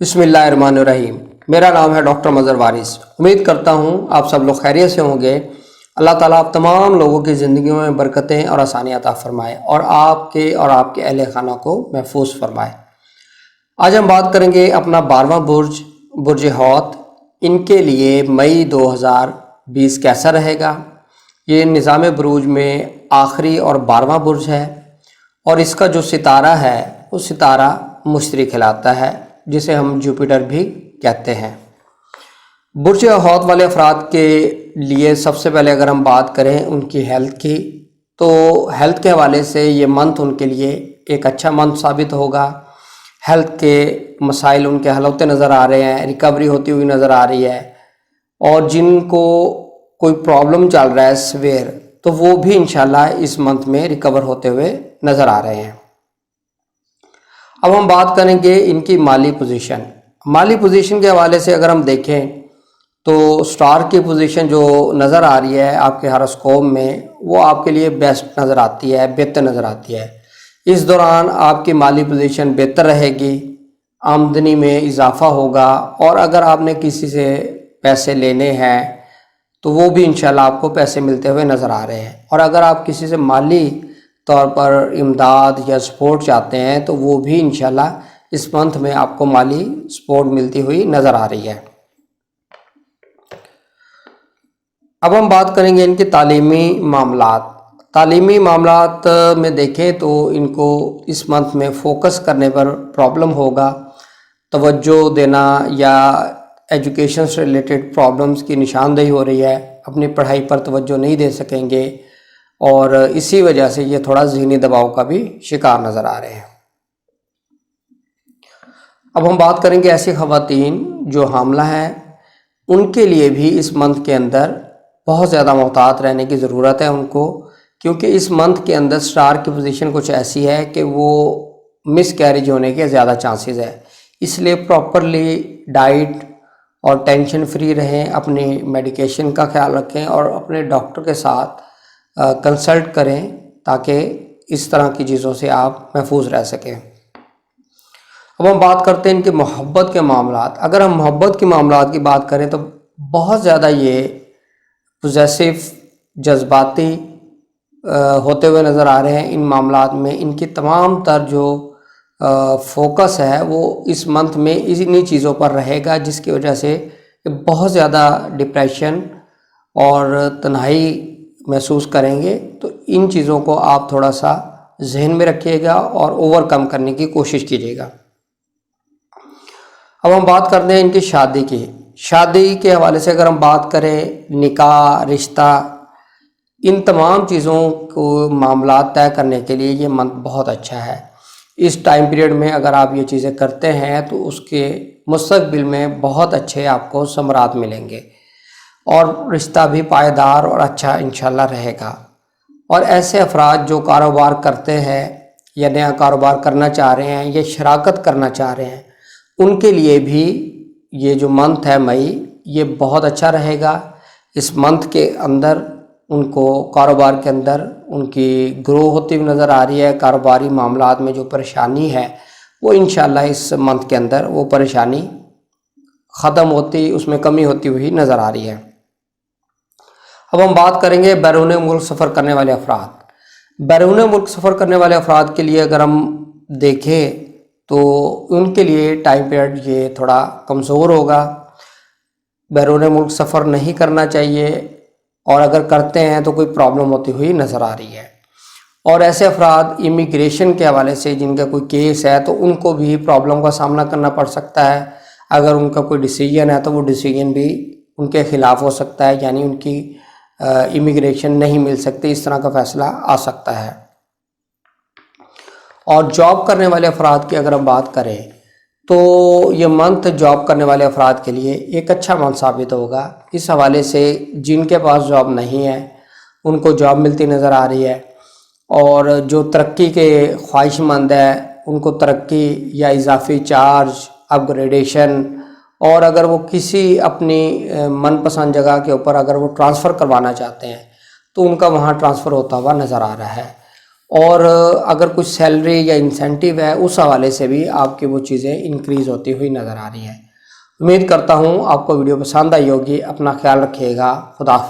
بسم اللہ الرحمن الرحیم۔ میرا نام ہے ڈاکٹر مظہر وارث۔ امید کرتا ہوں آپ سب لوگ خیریت سے ہوں گے۔ اللہ تعالیٰ آپ تمام لوگوں کی زندگیوں میں برکتیں اور آسانیاں عطا فرمائے اور آپ کے اہل خانہ کو محفوظ فرمائے۔ آج ہم بات کریں گے اپنا 12واں برج حوت، ان کے لیے مئی 2020 کیسا رہے گا۔ یہ نظام بروج میں آخری اور 12واں برج ہے اور اس کا جو ستارہ ہے وہ ستارہ مشتری کہلاتا ہے، جسے ہم جوپیٹر بھی کہتے ہیں۔ برج حوت والے افراد کے لیے سب سے پہلے اگر ہم بات کریں ان کی ہیلتھ کی، تو ہیلتھ کے حوالے سے یہ منتھ ان کے لیے ایک اچھا منتھ ثابت ہوگا۔ ہیلتھ کے مسائل ان کے حل ہوتے نظر آ رہے ہیں، ریکوری ہوتی ہوئی نظر آ رہی ہے، اور جن کو کوئی پرابلم چل رہا ہے سویئر، تو وہ بھی انشاءاللہ اس منتھ میں ریکور ہوتے ہوئے نظر آ رہے ہیں۔ اب ہم بات کریں گے ان کی مالی پوزیشن کے حوالے سے اگر ہم دیکھیں تو سٹار کی پوزیشن جو نظر آ رہی ہے آپ کے ہاروسکوپ میں، وہ آپ کے لیے بیسٹ نظر آتی ہے، بہتر نظر آتی ہے۔ اس دوران آپ کی مالی پوزیشن بہتر رہے گی، آمدنی میں اضافہ ہوگا، اور اگر آپ نے کسی سے پیسے لینے ہیں تو وہ بھی انشاءاللہ آپ کو پیسے ملتے ہوئے نظر آ رہے ہیں، اور اگر آپ کسی سے مالی طور پر امداد یا سپورٹ چاہتے ہیں تو وہ بھی انشاءاللہ اس منتھ میں آپ کو مالی سپورٹ ملتی ہوئی نظر آ رہی ہے۔ اب ہم بات کریں گے ان کے تعلیمی معاملات میں دیکھیں تو ان کو اس منتھ میں فوکس کرنے پر پرابلم ہوگا، توجہ دینا یا ایجوکیشن سے ریلیٹڈ پرابلمز کی نشاندہی ہو رہی ہے، اپنی پڑھائی پر توجہ نہیں دے سکیں گے، اور اسی وجہ سے یہ تھوڑا ذہنی دباؤ کا بھی شکار نظر آ رہے ہیں۔ اب ہم بات کریں گے ایسی خواتین جو حاملہ ہیں، ان کے لیے بھی اس منتھ کے اندر بہت زیادہ محتاط رہنے کی ضرورت ہے ان کو، کیونکہ اس منتھ کے اندر سٹار کی پوزیشن کچھ ایسی ہے کہ وہ مس کیریج ہونے کے زیادہ چانسز ہے۔ اس لیے پراپرلی ڈائٹ اور ٹینشن فری رہیں، اپنی میڈیکیشن کا خیال رکھیں اور اپنے ڈاکٹر کے ساتھ کنسلٹ کریں تاکہ اس طرح کی چیزوں سے آپ محفوظ رہ سکیں۔ اب ہم بات کرتے ہیں ان کے محبت کے معاملات۔ اگر ہم محبت کے معاملات کی بات کریں تو بہت زیادہ یہ پوزیسو، جذباتی ہوتے ہوئے نظر آ رہے ہیں۔ ان معاملات میں ان کی تمام تر جو فوکس ہے وہ اس منتھ میں انہی چیزوں پر رہے گا، جس کی وجہ سے بہت زیادہ ڈپریشن اور تنہائی محسوس کریں گے۔ تو ان چیزوں کو آپ تھوڑا سا ذہن میں رکھیے گا اور اوور کم کرنے کی کوشش کیجیے گا۔ اب ہم بات کرتے ہیں ان کی شادی کے حوالے سے اگر ہم بات کریں، نکاح، رشتہ، ان تمام چیزوں کو معاملات طے کرنے کے لیے یہ منتھ بہت اچھا ہے۔ اس ٹائم پیریڈ میں اگر آپ یہ چیزیں کرتے ہیں تو اس کے مستقبل میں بہت اچھے آپ کو ثمرات ملیں گے، اور رشتہ بھی پائیدار اور اچھا انشاءاللہ رہے گا۔ اور ایسے افراد جو کاروبار کرتے ہیں یا نیا کاروبار کرنا چاہ رہے ہیں یا شراکت کرنا چاہ رہے ہیں، ان کے لیے بھی یہ جو منتھ ہے مئی، یہ بہت اچھا رہے گا۔ اس منتھ کے اندر ان کو کاروبار کے اندر ان کی گرو ہوتی ہوئی نظر آ رہی ہے۔ کاروباری معاملات میں جو پریشانی ہے وہ انشاءاللہ اس منتھ کے اندر وہ پریشانی ختم ہوتی، اس میں کمی ہوتی ہوئی نظر آ رہی ہے۔ اب ہم بات کریں گے بیرون ملک سفر کرنے والے افراد۔ بیرون ملک سفر کرنے والے افراد کے لیے اگر ہم دیکھیں تو ان کے لیے ٹائم پیریڈ یہ تھوڑا کمزور ہوگا۔ بیرون ملک سفر نہیں کرنا چاہیے، اور اگر کرتے ہیں تو کوئی پرابلم ہوتی ہوئی نظر آ رہی ہے۔ اور ایسے افراد امیگریشن کے حوالے سے جن کا کوئی کیس ہے تو ان کو بھی پرابلم کا سامنا کرنا پڑ سکتا ہے۔ اگر ان کا کوئی ڈیسیجن ہے تو وہ ڈیسیجن بھی ان کے خلاف ہو سکتا ہے، یعنی ان کی امیگریشن نہیں مل سکتی، اس طرح کا فیصلہ آ سکتا ہے۔ اور جاب کرنے والے افراد کی اگر ہم بات کریں تو یہ منتھ جاب کرنے والے افراد کے لیے ایک اچھا منتھ ثابت ہوگا۔ اس حوالے سے جن کے پاس جاب نہیں ہے ان کو جاب ملتی نظر آ رہی ہے، اور جو ترقی کے خواہش مند ہے ان کو ترقی یا اضافی چارج، اپ گریڈیشن، اور اگر وہ کسی اپنی من پسند جگہ کے اوپر اگر وہ ٹرانسفر کروانا چاہتے ہیں تو ان کا وہاں ٹرانسفر ہوتا ہوا نظر آ رہا ہے۔ اور اگر کچھ سیلری یا انسینٹیو ہے اس حوالے سے بھی آپ کی وہ چیزیں انکریز ہوتی ہوئی نظر آ رہی ہیں۔ امید کرتا ہوں آپ کو ویڈیو پسند آئی ہوگی۔ اپنا خیال رکھیے گا۔ خدا حافظ۔